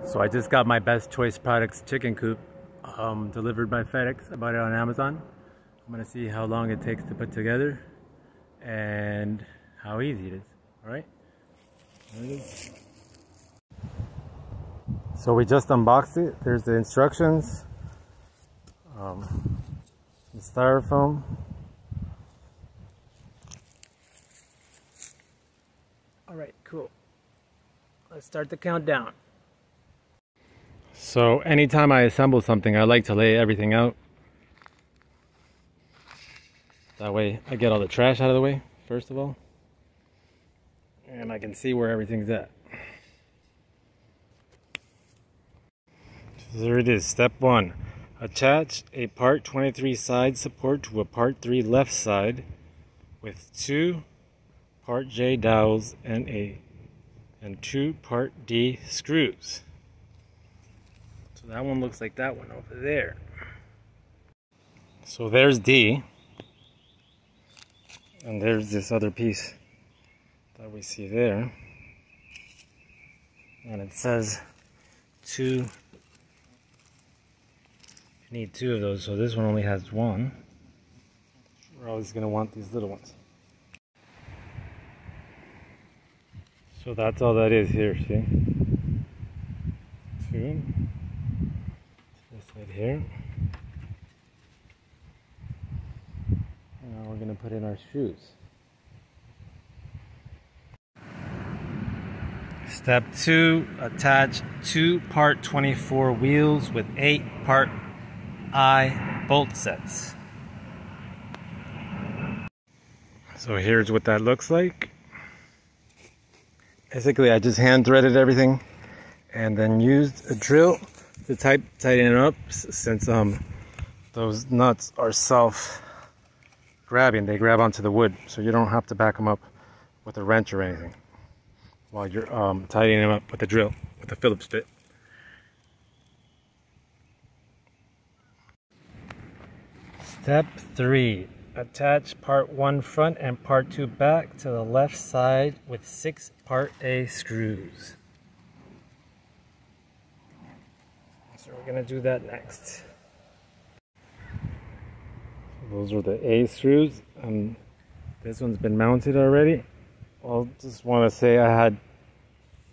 So I just got my Best Choice Products chicken coop delivered by FedEx. I bought it on Amazon. I'm gonna see how long it takes to put together and how easy it is. All right, there it is. So we just unboxed it. There's the instructions, the styrofoam. All right, cool. Let's start the countdown. So anytime I assemble something, I like to lay everything out. That way I get all the trash out of the way, first of all. And I can see where everything's at. So there it is, step 1. Attach a part 23 side support to a part 3 left side with 2 part J dowels and 2 part D screws. So that one looks like that one over there. So there's D. And there's this other piece that we see there. And it says 2. You need 2 of those, so this one only has 1. We're always going to want these little ones. So that's all that is here, see? 2. This side here. Now we're going to put in our shoes. Step 2, attach 2 part 24 wheels with 8 part I bolt sets. So here's what that looks like. Basically I just hand threaded everything and then used a drill to tighten it up, since those nuts are self-grabbing. They grab onto the wood, so you don't have to back them up with a wrench or anything while you're tightening them up with a drill, with a Phillips bit. Step 3. Attach part 1 front and part 2 back to the left side with 6 part A screws. So we're going to do that next. Those are the A screws, and this one's been mounted already. I'll just want to say I had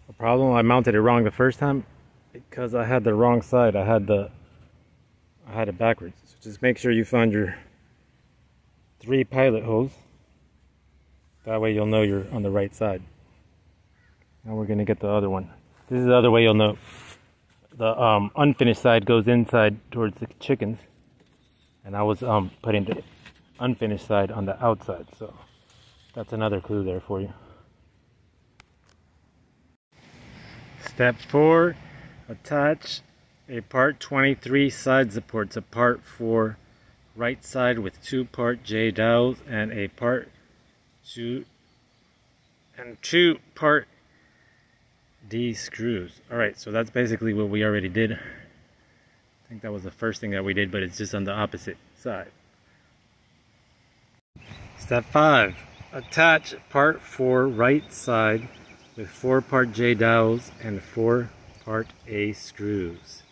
a problem. I mounted it wrong the first time because I had the wrong side. I had it backwards. So just make sure you find your 3 pilot holes. That way you'll know you're on the right side. Now we're going to get the other one. This is the other way you'll know. The unfinished side goes inside towards the chickens. And I was putting the unfinished side on the outside. So that's another clue there for you. Step 4. Attach a part 23 side support to part 4 right side with 2 part J dowels and a part 2 part D screws. Alright, so that's basically what we already did. I think that was the first thing that we did, but it's just on the opposite side. Step 5. Attach part 4 right side with 4 part J dowels and 4 part A screws.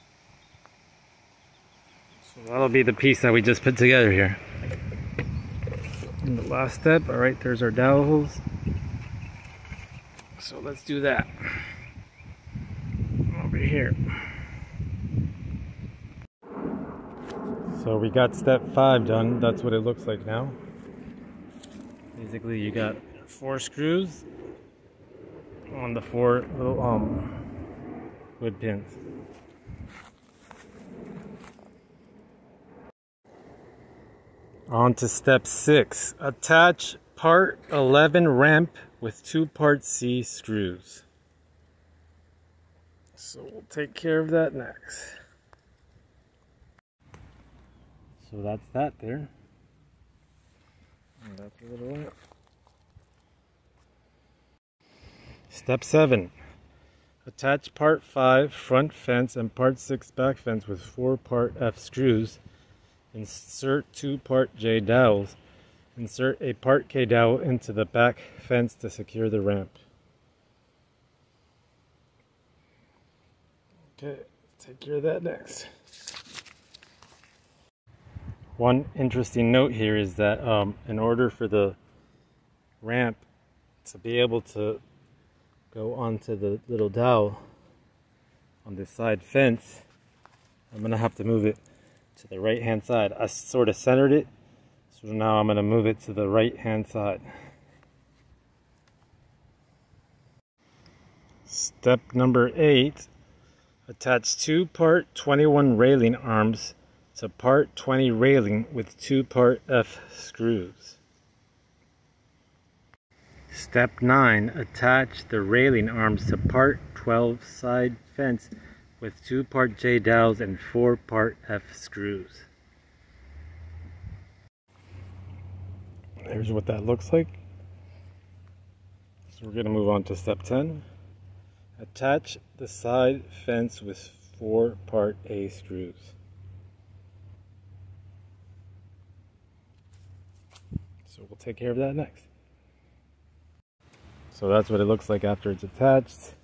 So that'll be the piece that we just put together here. And the last step, alright, there's our dowel holes. So let's do that. Over here. So we got step 5 done. That's what it looks like now. Basically you got 4 screws on the 4 little wood pins. On to step 6. Attach part 11 ramp with 2 part C screws. So we'll take care of that next. So that's that there. And that's a little ramp. Step 7. Attach part 5 front fence and part 6 back fence with 4 part F screws. Insert 2 part J dowels. Insert a part K dowel into the back fence to secure the ramp. Okay, take care of that next. One interesting note here is that in order for the ramp to be able to go onto the little dowel on this side fence, I'm gonna have to move it to the right hand side. I sort of centered it, so now I'm gonna move it to the right hand side. Step number 8, attach 2 part 21 railing arms to part 20 railing with 2 part F screws. Step 9, attach the railing arms to part 12 side fence with 2 part J dowels and 4 part F screws. Here's what that looks like. So we're going to move on to step 10. Attach the side fence with 4 part A screws. So we'll take care of that next. So that's what it looks like after it's attached.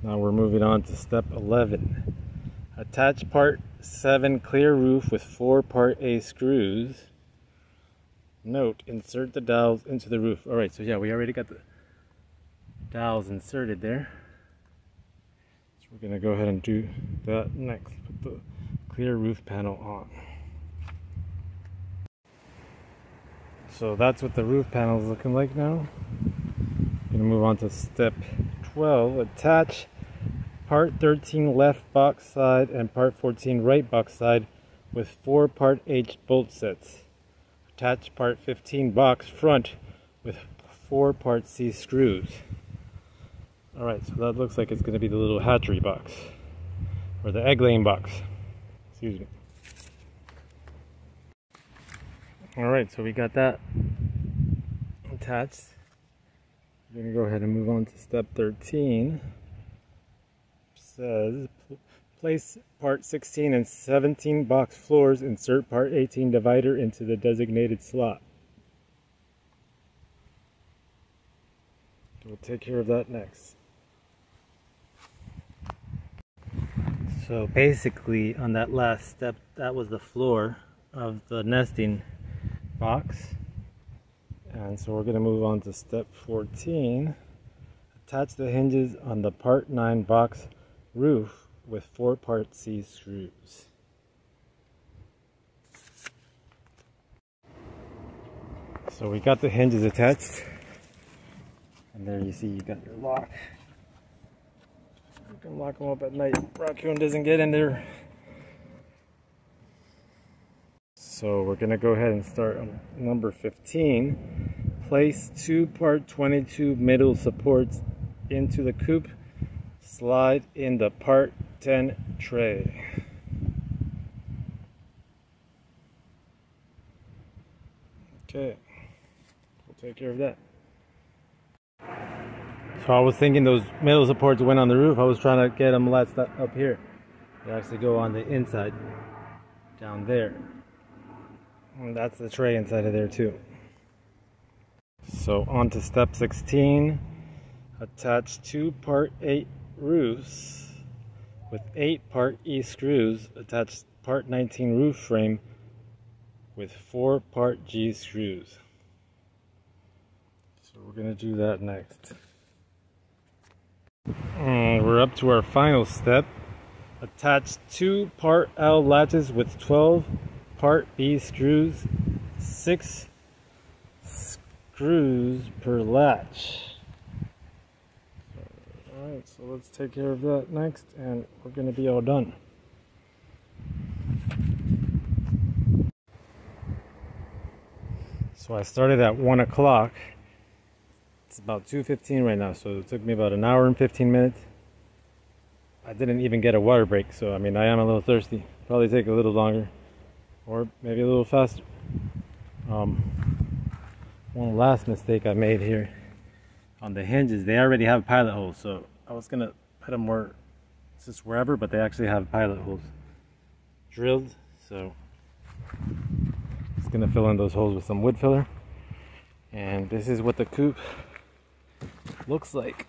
Now we're moving on to step 11. Attach part 7 clear roof with 4 part A screws. Note, insert the dowels into the roof. Alright, so yeah, we already got the dowels inserted there. So we're going to go ahead and do that next. Put the clear roof panel on. So that's what the roof panel is looking like now. I'm going to move on to step 12. Attach part 13 left box side and part 14 right box side with 4 part H bolt sets. Attach part 15 box front with 4 part C screws. Alright, so that looks like it's going to be the little hatchery box, or the egg laying box. Excuse me. Alright, so we got that attached. We're going to go ahead and move on to step 13. It says, place part 16 and 17 box floors, insert part 18 divider into the designated slot. We'll take care of that next. So basically on that last step, that was the floor of the nesting box. And so we're going to move on to step 14. Attach the hinges on the part 9 box roof with 4 part C screws. So we got the hinges attached. And there you see you got your lock. You can lock them up at night. Raccoon doesn't get in there. So we're going to go ahead and start on number 15. Place 2 part 22 middle supports into the coop. Slide in the part 10 tray. Okay, we'll take care of that. So I was thinking those middle supports went on the roof. I was trying to get them latched up here. They actually go on the inside, down there. And that's the tray inside of there too. So on to step 16. Attach 2 part 8 roofs with 8 part E screws. Attach part 19 roof frame with 4 part G screws. So we're going to do that next. And we're up to our final step. Attach 2 part L latches with 12 part B screws, 6 screws per latch. Alright, so let's take care of that next, and we're going to be all done. So I started at 1 o'clock. It's about 2:15 right now, so it took me about an hour and 15 minutes. I didn't even get a water break, so I mean, I am a little thirsty. Probably take a little longer, or maybe a little faster. One last mistake I made here on the hinges, they already have pilot holes, so I was gonna put them where it's just wherever, but they actually have pilot holes drilled, so just gonna fill in those holes with some wood filler. And this is what the coop looks like.